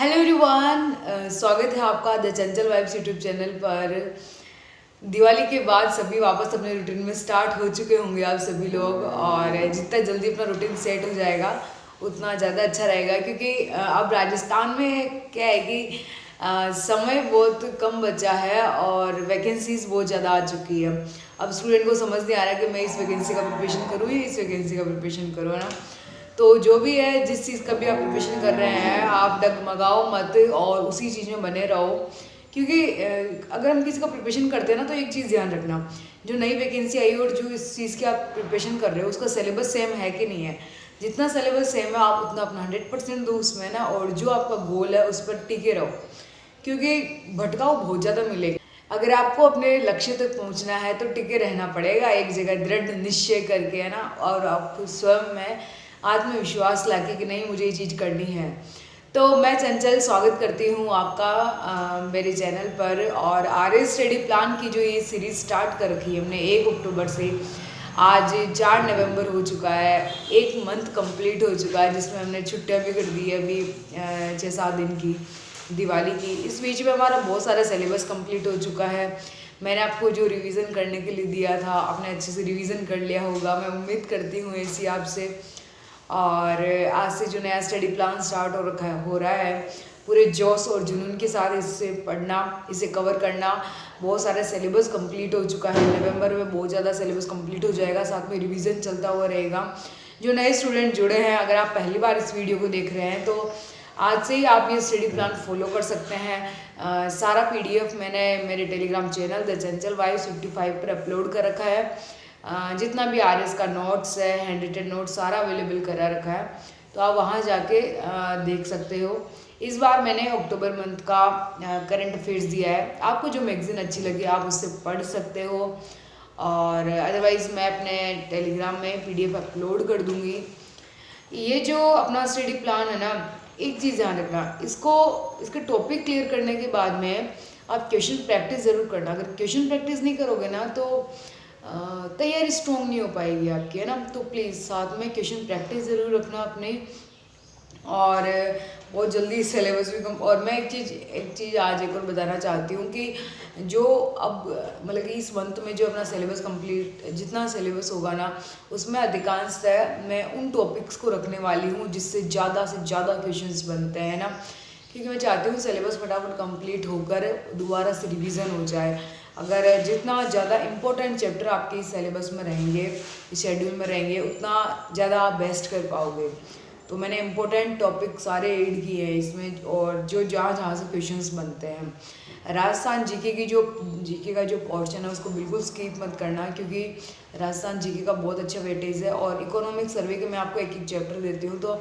Hello everyone, स्वागत है आपका the Chanchal vibes YouTube channel पर। दिवाली के बाद सभी वापस अपने रूटीन में स्टार्ट हो चुके होंगे आप सभी लोग, और जितना जल्दी अपना रूटीन सेट हो जाएगा उतना ज़्यादा अच्छा रहेगा, क्योंकि अब राजस्थान में क्या है कि समय बहुत कम बचा है और वैकेंसीज बहुत ज़्यादा आ चुकी है। अब स्टूडेंट को समझ नहीं आ रहा कि मैं इस वैकेंसी का प्रिपरेशन करूँ या इस वैकेंसी का प्रिपरेशन करूँ, है ना। तो जो भी है, जिस चीज़ का भी आप प्रिपरेशन कर रहे हैं, आप डगमगाओ मत और उसी चीज़ में बने रहो। क्योंकि अगर हम किसी का प्रिपरेशन करते हैं ना, तो एक चीज़ ध्यान रखना, जो नई वैकेंसी आई और जो इस चीज़ की आप प्रिपरेशन कर रहे हो उसका सिलेबस सेम है कि नहीं है। जितना सिलेबस सेम है आप उतना अपना 100% दो उसमें ना, और जो आपका गोल है उस पर टिके रहो, क्योंकि भटकाव बहुत ज़्यादा मिलेगा। अगर आपको अपने लक्ष्य तक पहुंचना है तो टिके रहना पड़ेगा एक जगह, दृढ़ निश्चय करके, है ना। और आपको स्वयं में आत्मविश्वास लाके कि नहीं, मुझे ये चीज़ करनी है। तो मैं चंचल स्वागत करती हूँ आपका मेरे चैनल पर। और आर्य स्टडी प्लान की जो ये सीरीज़ स्टार्ट कर रखी है हमने 1 अक्टूबर से, आज 4 नवंबर हो चुका है, 1 मंथ कंप्लीट हो चुका है, जिसमें हमने छुट्टियाँ भी कर दी है अभी 6-7 दिन की दिवाली की। इस बीच में हमारा बहुत सारा सिलेबस कंप्लीट हो चुका है। मैंने आपको जो रिवीजन करने के लिए दिया था, आपने अच्छे से रिवीजन कर लिया होगा, मैं उम्मीद करती हूँ ऐसी आपसे। और आज से जो नया स्टडी प्लान स्टार्ट हो रहा है, पूरे जोश और जुनून के साथ इससे पढ़ना, इसे कवर करना। बहुत सारा सिलेबस कंप्लीट हो चुका है, नवंबर में बहुत ज़्यादा सिलेबस कंप्लीट हो जाएगा, साथ में रिवीजन चलता हुआ रहेगा। जो नए स्टूडेंट जुड़े हैं, अगर आप पहली बार इस वीडियो को देख रहे हैं तो आज से ही आप ये स्टडी प्लान फॉलो कर सकते हैं। सारा PDF मैंने मेरे Telegram channel the Chanchal vibes 55 पर अपलोड कर रखा है। जितना भी RS का नोट्स है, हैंड रिटन नोट्स, सारा अवेलेबल करा रखा है, तो आप वहाँ जाके देख सकते हो। इस बार मैंने अक्टूबर मंथ का करंट अफेयर्स दिया है, आपको जो मैगजीन अच्छी लगी आप उससे पढ़ सकते हो, और अदरवाइज़ मैं अपने टेलीग्राम में PDF अपलोड कर दूँगी। ये जो अपना स्टडी प्लान है ना, एक चीज़ ध्यान रखना, इसके टॉपिक क्लियर करने के बाद में आप क्वेश्चन प्रैक्टिस ज़रूर करना। अगर क्वेश्चन प्रैक्टिस नहीं करोगे ना तो तैयारी स्ट्रॉन्ग नहीं हो पाएगी आपकी, है ना। तो प्लीज़ साथ में क्वेश्चन प्रैक्टिस ज़रूर रखना अपने, और बहुत जल्दी सिलेबस भी कम। और मैं एक चीज़ आज एक और बताना चाहती हूँ कि जो अब मतलब कि इस मंथ में जो अपना सिलेबस कंप्लीट, जितना सिलेबस होगा ना, उसमें अधिकांशतः मैं उन टॉपिक्स को रखने वाली हूँ जिससे ज़्यादा से ज़्यादा क्वेश्चंस बनते हैं ना, क्योंकि मैं चाहती हूँ सिलेबस फटाफट कंप्लीट होकर दोबारा से रिवीजन हो जाए। अगर जितना ज़्यादा इम्पोर्टेंट चैप्टर आपके सिलेबस में रहेंगे, शेड्यूल में रहेंगे, उतना ज़्यादा आप बेस्ट कर पाओगे। तो मैंने इम्पोर्टेंट टॉपिक सारे ऐड किए हैं इसमें, और जो जहाँ से क्वेश्चंस बनते हैं। राजस्थान जीके का जो पोर्शन है उसको बिल्कुल स्किप मत करना, क्योंकि राजस्थान जीके का बहुत अच्छा वेटेज है। और इकोनॉमिक सर्वे के मैं आपको एक चैप्टर देती हूँ, तो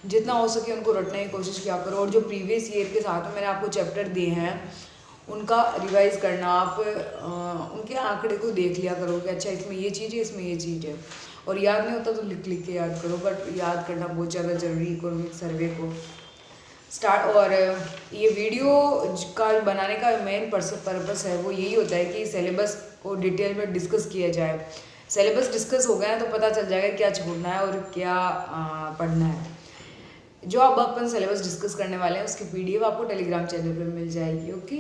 जितना हो सके उनको रटने की कोशिश किया करो। और जो प्रीवियस ईयर के साथ में मैंने आपको चैप्टर दिए हैं उनका रिवाइज करना, आप उनके आंकड़े को देख लिया करो कि अच्छा इसमें ये चीज़ है, इसमें ये चीज़ है। और याद नहीं होता तो लिख के याद करो, बट याद करना बहुत ज़्यादा ज़रूरी इकोनॉमिक सर्वे को स्टार्ट। और ये वीडियो का बनाने का मेन पर्पस है वो यही होता है कि सिलेबस को डिटेल में डिस्कस किया जाए। सिलेबस डिस्कस हो गया तो पता चल जाएगा क्या छोड़ना है और क्या पढ़ना है। जो अब अपन सिलेबस डिस्कस करने वाले हैं उसकी PDF आपको टेलीग्राम चैनल पर मिल जाएगी। ओके,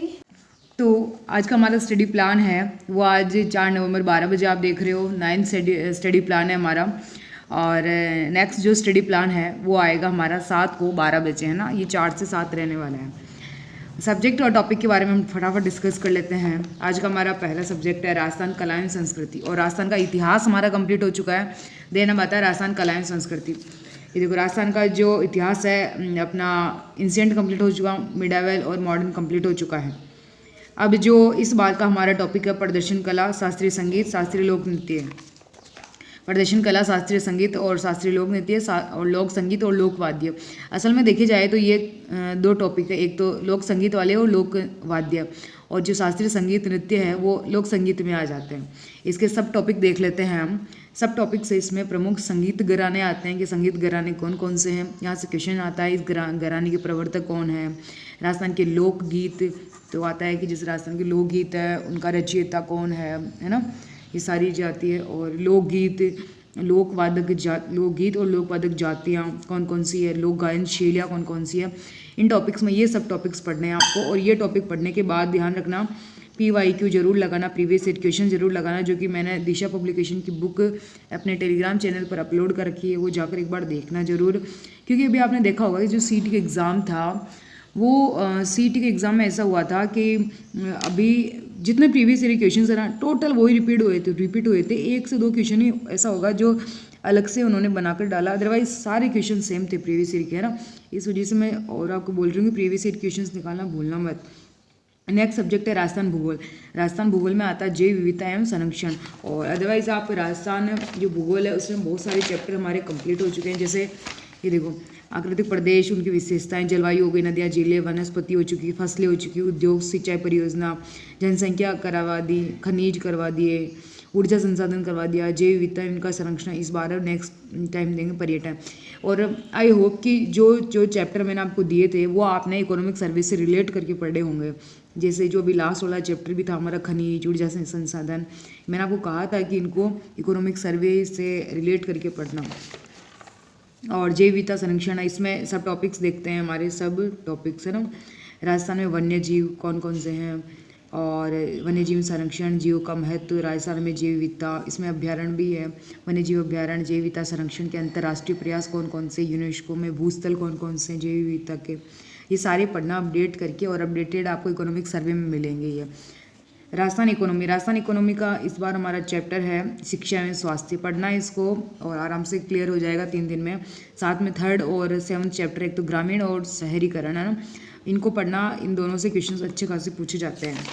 तो आज का हमारा स्टडी प्लान है वो आज 4 नवंबर 12 बजे आप देख रहे हो, 9th स्टडी प्लान है हमारा। और नेक्स्ट जो स्टडी प्लान है वो आएगा हमारा 7 को 12 बजे, है ना। ये 4 से 7 रहने वाला है। सब्जेक्ट और टॉपिक के बारे में हम फटाफट डिस्कस कर लेते हैं। आज का हमारा पहला सब्जेक्ट है राजस्थान कला एवं संस्कृति, और राजस्थान का इतिहास हमारा कंप्लीट हो चुका है। देन हम आता है राजस्थान कला एवं संस्कृति। ये देखो, राजस्थान का जो इतिहास है अपना इंसिडेंट कंप्लीट हो चुका, मिडावल और मॉडर्न कंप्लीट हो चुका है। अब जो इस बार का हमारा टॉपिक है प्रदर्शन कला, शास्त्रीय संगीत, शास्त्रीय लोक नृत्य। प्रदर्शन कला, शास्त्रीय संगीत और शास्त्रीय लोक नृत्य, और लोक संगीत और लोक वाद्य। असल में देखी जाए तो ये 2 टॉपिक है, एक तो लोक संगीत वाले और लोक वाद्य, और जो शास्त्रीय संगीत नृत्य है वो लोक संगीत में आ जाते हैं। इसके सब टॉपिक देख लेते हैं हम। सब टॉपिक से इसमें प्रमुख संगीत घराने आते हैं कि संगीत घराने कौन कौन से हैं। यहाँ से क्वेश्चन आता है इस घराने के प्रवर्तक कौन है। राजस्थान के लोकगीत तो आता है कि जिस राजस्थान के लोकगीत है उनका रचयिता कौन है ना, ये सारी चीज़ें आती है। और लोकगीत लोकगीत और लोकवादक जातियाँ कौन कौन सी है, लोक गायन शैलियाँ कौन कौन सी है, इन टॉपिक्स में ये सब टॉपिक्स पढ़ने हैं आपको। और ये टॉपिक पढ़ने के बाद ध्यान रखना PYQ जरूर लगाना, प्रीवियस ईयर क्वेश्चन जरूर लगाना, जो कि मैंने दिशा पब्लिकेशन की बुक अपने टेलीग्राम चैनल पर अपलोड कर रखी है, वो जाकर एक बार देखना जरूर। क्योंकि अभी आपने देखा होगा कि जो CT का एग्ज़ाम था वो CT के एग्ज़ाम में ऐसा हुआ था कि अभी जितने प्रीवियस ईयर क्वेश्चन है ना टोटल वही रिपीट हुए थे। 1 से 2 क्वेश्चन ही ऐसा होगा जो अलग से उन्होंने बनाकर डाला, अदरवाइज सारे क्वेश्चन सेम थे प्रीवियस ईयर के, है ना। इस वजह से मैं और आपको बोल रही हूँ कि प्रीवियस ईयर क्वेश्चन निकालना भूलना मत। नेक्स्ट सब्जेक्ट है राजस्थान भूगोल। राजस्थान भूगोल में आता है जैव विविधता एवं संरक्षण। और अदरवाइज आप राजस्थान जो भूगोल है उसमें बहुत सारे चैप्टर हमारे कंप्लीट हो चुके हैं। जैसे ये देखो, आकृतिक प्रदेश, उनकी विशेषताएं, जलवायु हो गई, नदियाँ झीलें, वनस्पति हो चुकी, फसलें हो चुकी, उद्योग, सिंचाई परियोजना, जनसंख्या करवा दी, खनिज करवा दिए, ऊर्जा संसाधन करवा दिया, जैव विविधता इनका संरक्षण इस बार नेक्स्ट टाइम देंगे, पर्यटन। और आई होप कि जो चैप्टर मैंने आपको दिए थे वो आपने इकोनॉमिक सर्वे से रिलेट करके पढ़े होंगे। जैसे जो अभी लास्ट वाला चैप्टर भी था हमारा खनिज, ऊर्जा संसाधन, मैंने आपको कहा था कि इनको इकोनॉमिक सर्वे से रिलेट करके पढ़ना। और जैव विविधता संरक्षण, इसमें सब टॉपिक्स देखते हैं, हमारे सब टॉपिक्स है ना। राजस्थान में वन्य जीव कौन कौन से हैं, और वन्य जीव संरक्षण, जीव का महत्व, राजस्थान में जैव विविधता, इसमें अभ्यारण्य भी है, वन्य जीव अभ्यारण्य, जैव विविधता संरक्षण के अंतर्राष्ट्रीय प्रयास कौन कौन से, यूनेस्को में भूस्थल कौन कौन से जैव विविधता के, ये सारे पढ़ना अपडेट करके। और अपडेटेड आपको इकोनॉमिक सर्वे में मिलेंगे ये। राजस्थान इकोनॉमी का इस बार हमारा चैप्टर है शिक्षा एवं स्वास्थ्य। पढ़ना है इसको और आराम से क्लियर हो जाएगा 3 दिन में। साथ में 3rd और 7th चैप्टर, एक तो ग्रामीण और शहरीकरण, है ना, इनको पढ़ना। इन दोनों से क्वेश्चंस अच्छे खासे पूछे जाते हैं।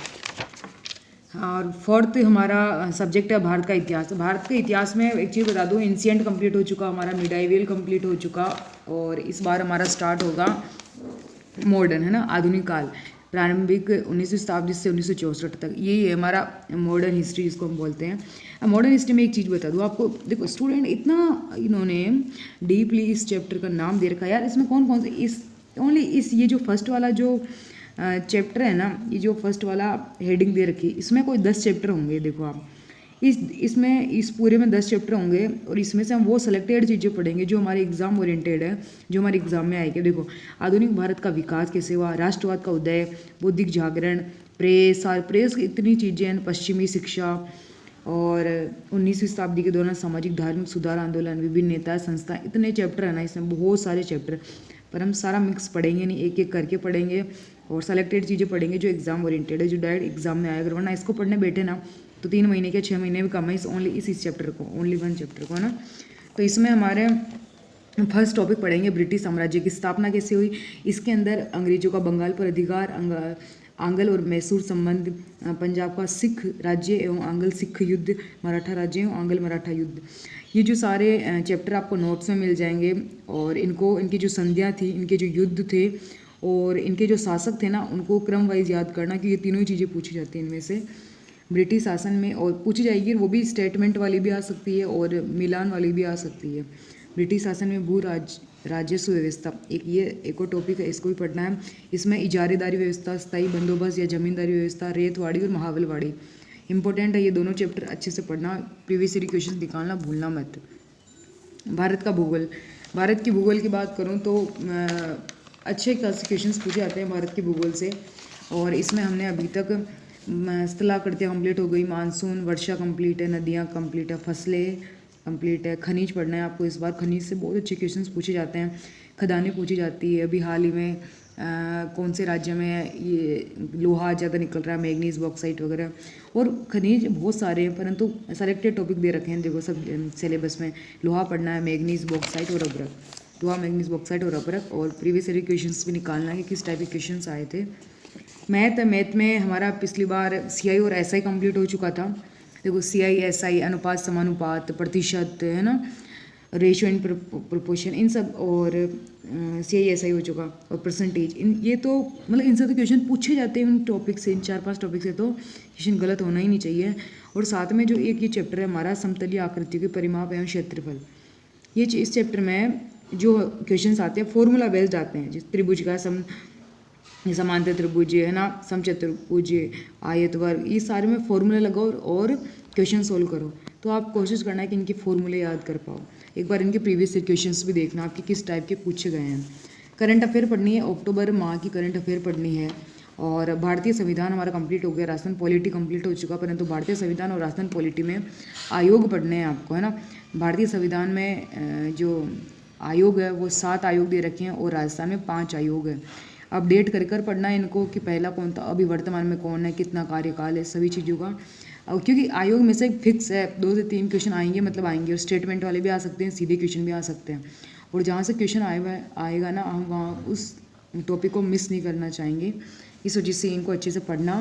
और 4th हमारा सब्जेक्ट है भारत का इतिहास। भारत के इतिहास में एक चीज़ बता दूँ, एंशिएंट कंप्लीट हो चुका, हमारा मिडाइवल कंप्लीट हो चुका, और इस बार हमारा स्टार्ट होगा मॉडर्न, है ना, आधुनिक काल, प्रारंभिक 19वीं शताब्दी से 1964 तक। यही है हमारा मॉडर्न हिस्ट्री, इसको हम बोलते हैं। अब मॉडर्न हिस्ट्री में एक चीज़ बता दूँ आपको, देखो स्टूडेंट इतना इन्होंने डीपली इस चैप्टर का नाम दे रखा है यार। इसमें कौन कौन से ये जो फर्स्ट वाला जो चैप्टर है ना, ये जो फर्स्ट वाला हेडिंग दे रखी है, इसमें कोई 10 चैप्टर होंगे। देखो आप इसमें इस पूरे में 10 चैप्टर होंगे, और इसमें से हम वो सिलेक्टेड चीज़ें पढ़ेंगे जो हमारे एग्जाम ओरिएंटेड है, जो हमारे एग्जाम में आएगी। देखो, आधुनिक भारत का विकास कैसे हुआ, राष्ट्रवाद का उदय, बौद्धिक जागरण, प्रेस की इतनी चीज़ें हैं, पश्चिमी शिक्षा, और 19वीं शताब्दी के दौरान सामाजिक धार्मिक सुधार आंदोलन, विभिन्न नेता संस्था, इतने चैप्टर है ना इसमें, बहुत सारे चैप्टर। पर हम सारा मिक्स पढ़ेंगे नहीं, एक एक करके पढ़ेंगे, और सेलेक्टेड चीज़ें पढ़ेंगे जो एग्जाम ओरिएंटेड है, जो डायरेक्ट एग्जाम में आएगा। वरना इसको पढ़ने बैठे ना तो 3 महीने के 6 महीने भी कम है इस चैप्टर को, ओनली 1 चैप्टर को, है ना। तो इसमें हमारे फर्स्ट टॉपिक पढ़ेंगे ब्रिटिश साम्राज्य की स्थापना कैसे हुई। इसके अंदर अंग्रेजों का बंगाल पर अधिकार, आंग्ल और मैसूर संबंध, पंजाब का सिख राज्य एवं आंग्ल सिख युद्ध, मराठा राज्य एवं आंग्ल मराठा युद्ध, ये जो सारे चैप्टर आपको नोट्स में मिल जाएंगे। और इनकी जो संधियाँ थी, इनके जो युद्ध थे, और इनके जो शासक थे ना, उनको क्रम वाइज याद करना, कि ये तीनों ही चीज़ें पूछी जाती हैं इनमें से ब्रिटिश शासन में, और पूछी जाएगी। वो भी स्टेटमेंट वाली भी आ सकती है और मिलान वाली भी आ सकती है। ब्रिटिश शासन में भू राजस्व व्यवस्था, एक और टॉपिक है, इसको भी पढ़ना है। इसमें इजारेदारी व्यवस्था, स्थायी बंदोबस्त या जमींदारी व्यवस्था, रेतवाड़ी और महावलवाड़ी, इंपॉर्टेंट है ये दोनों चैप्टर, अच्छे से पढ़ना, प्रीवियस ईयर क्वेश्चन निकालना भूलना मत। भारत का भूगोल, भारत की भूगोल की बात करूँ तो अच्छे खासे क्वेश्चन पूछे जाते हैं भारत के भूगोल से। और इसमें हमने अभी तक स्थलाकृतियाँ कंप्लीट हो गई, मानसून, वर्षा कंप्लीट है, नदियाँ कंप्लीट है, फसलें कंप्लीट है, खनिज पढ़ना है आपको। इस बार खनिज से बहुत अच्छे क्वेश्चंस पूछे जाते हैं, खदानें पूछी जाती है। अभी हाल ही में कौन से राज्य में ये लोहा ज़्यादा निकल रहा है, मैग्नीज, बॉक्साइट वगैरह, और खनिज बहुत सारे हैं, परंतु सेलेक्टेड टॉपिक दे रखे हैं। देखो सब सिलेबस में लोहा पढ़ना है, मैग्नीज, बॉक्साइट और अभ्रक, लोहा, मैग्नीज, बॉक्साइट और अभ्रक। और प्रीवियस ईयर क्वेश्चंस भी निकालना है कि किस टाइप के क्वेश्चंस आए थे। मैथ में हमारा पिछली बार CI और SI कंप्लीट हो चुका था। देखो CI SI, अनुपात समानुपात, प्रतिशत, है ना, रेशियो एंड प्रोपोर्शन, इन सब, और CI SI हो चुका, और परसेंटेज, ये तो मतलब इनसे तो क्वेश्चन पूछे जाते हैं, उन टॉपिक से, इन 4-5 टॉपिक से तो क्वेश्चन गलत होना ही नहीं चाहिए। और साथ में जो एक ये चैप्टर है हमारा समतलीय आकृति के परिमाप एवं क्षेत्रफल, ये इस चैप्टर में जो क्वेश्चन आते हैं फॉर्मूला बेस्ड आते हैं। जिस त्रिभुज का समांतर त्रिभुज, है ना, समचतुर्भुज, आयत, वर्ग, ये सारे में फॉर्मूला लगाओ और क्वेश्चन सोल्व करो। तो आप कोशिश करना है कि इनके फॉर्मूले याद कर पाओ। एक बार इनके प्रीवियस ईयर क्वेश्चंस भी देखना आपके किस टाइप के पूछे गए हैं। करंट अफेयर पढ़नी है, अक्टूबर माह की करंट अफेयर पढ़नी है। और भारतीय संविधान हमारा कंप्लीट हो गया, राजस्थान पॉलिटी कंप्लीट हो चुका, परंतु भारतीय संविधान और राजस्थान पॉलिटी में आयोग पढ़ने हैं आपको, है ना। भारतीय संविधान में जो आयोग है वो 7 आयोग दे रखे हैं और राजस्थान में 5 आयोग है। अपडेट कर पढ़ना है इनको कि पहला कौन था, अभी वर्तमान में कौन है, कितना कार्यकाल है, सभी चीज़ों का। क्योंकि आयोग में से फिक्स है 2 से 3 क्वेश्चन आएंगे, मतलब आएंगे, और स्टेटमेंट वाले भी आ सकते हैं, सीधे क्वेश्चन भी आ सकते हैं। और जहाँ से क्वेश्चन आएगा ना, हम वहाँ उस टॉपिक को मिस नहीं करना चाहेंगे। इस वजह से इनको अच्छे से पढ़ना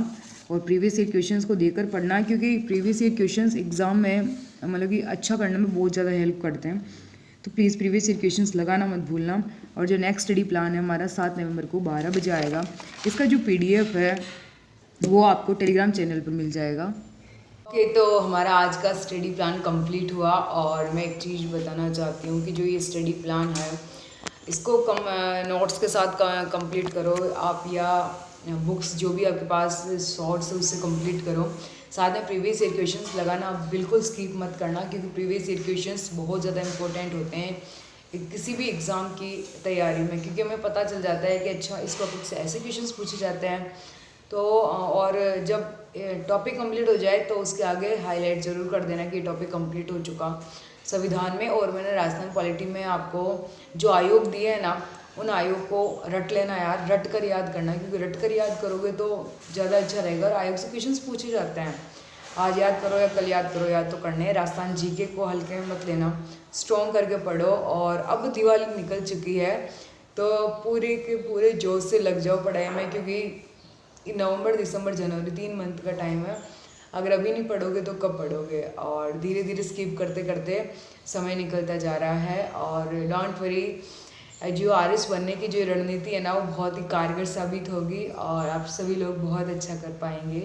और प्रीवियस ईयर क्वेश्चंस को देकर पढ़ना, क्योंकि प्रीवियस ईयर क्वेश्चंस एग्ज़ाम में मतलब कि अच्छा करने में बहुत ज़्यादा हेल्प करते हैं। तो प्लीज़ प्रीवियस ईयर क्वेश्चंस लगाना मत भूलना। और जो नेक्स्ट स्टडी प्लान है हमारा 7 नवंबर को 12 बजे आएगा। इसका जो PDF है वो आपको टेलीग्राम चैनल पर मिल जाएगा। ओके, तो हमारा आज का स्टडी प्लान कंप्लीट हुआ। और मैं एक चीज़ बताना चाहती हूँ कि जो ये स्टडी प्लान है इसको नोट्स के साथ कंप्लीट करो आप, या बुक्स जो भी आपके पास शॉर्ट्स है उससे कंप्लीट करो। साथ में प्रीवियस ईयर क्वेश्चंस लगाना आप बिल्कुल स्किप मत करना, क्योंकि प्रीवियस ईयर क्वेश्चंस बहुत ज़्यादा इंपॉर्टेंट होते हैं किसी भी एग्ज़ाम की तैयारी में, क्योंकि हमें पता चल जाता है कि अच्छा इस टॉपिक से ऐसे क्वेश्चंस पूछे जाते हैं। तो और जब टॉपिक कंप्लीट हो जाए तो उसके आगे हाईलाइट ज़रूर कर देना कि टॉपिक कंप्लीट हो चुका संविधान में। और मैंने राजस्थान पॉलिटी में आपको जो आयोग दिए हैं ना, उन आयोग को रट लेना यार, रट कर याद करना, क्योंकि रट कर याद करोगे तो ज़्यादा अच्छा रहेगा। और आयोग से क्वेश्चंस पूछे जाते हैं, आज याद करो या कल याद करो, याद तो करने हैं। राजस्थान GK को हल्के में मत लेना, स्ट्रॉन्ग करके पढ़ो। और अब दिवाली निकल चुकी है तो पूरे के पूरे जोश से लग जाओ पढ़ाई में, क्योंकि नवंबर, दिसंबर, जनवरी 3 मंथ का टाइम है। अगर अभी नहीं पढ़ोगे तो कब पढ़ोगे। और धीरे धीरे स्किप करते करते समय निकलता जा रहा है। और डोंट वरी, जो RS बनने की जो रणनीति है ना वो बहुत ही कारगर साबित होगी और आप सभी लोग बहुत अच्छा कर पाएंगे।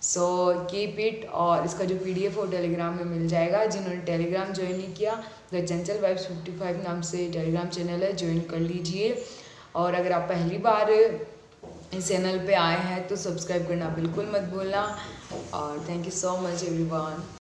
So keep it. और इसका जो PDF वो टेलीग्राम में मिल जाएगा। जिन्होंने टेलीग्राम ज्वाइन नहीं किया, द चंचल वाइब्स 55 नाम से टेलीग्राम चैनल है, ज्वाइन कर लीजिए। और अगर आप पहली बार इस चैनल पे आए हैं तो सब्सक्राइब करना बिल्कुल मत भूलना। और thank you so much everyone.